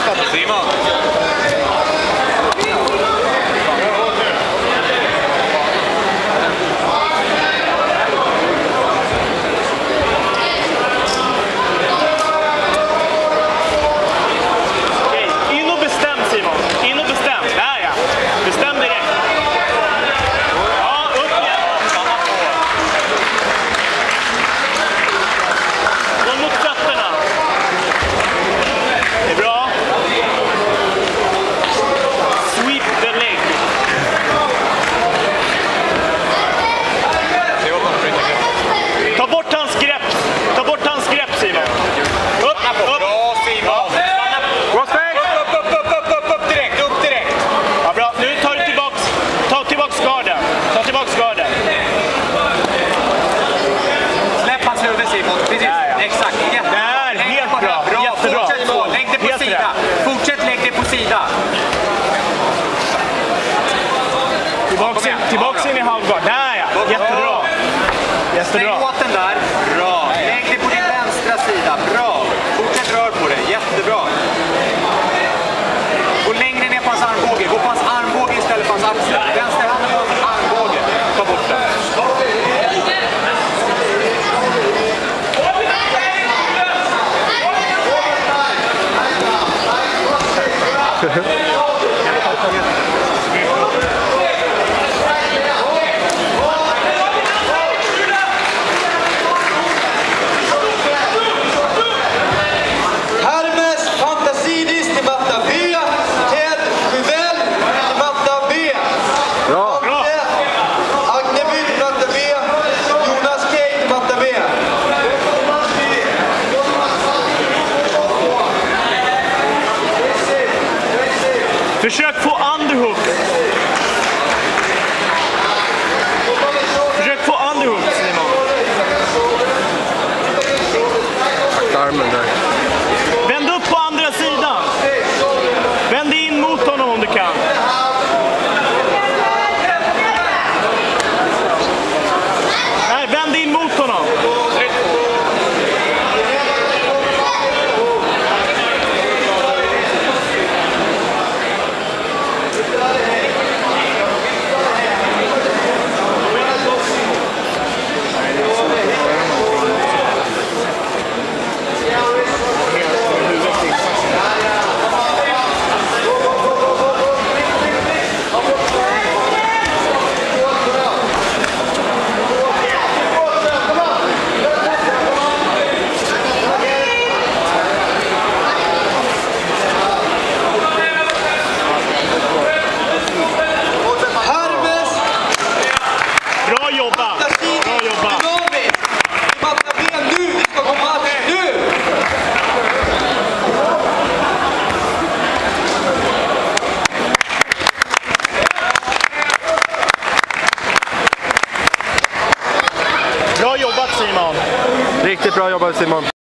Simon! Tillbaks in i halvgard. Där ja, jättebra. Stäng åt den där. Bra. Lägg dig på din vänstra sida. Bra. Fortsätt rör på det. Jättebra. Gå längre ner på hans armbåge. Gå på hans armbåge istället för hans axel. Vänsterhanden på hans armbåge. Ta bort den. Försök få underhook. Försök få underhook, Simon. Akta armen där. Vänd upp på andra sidan. Vänd in mot honom om du kan. Nej, vänd in mot honom. Bra jobbat, Simon. Riktigt bra jobbat, Simon.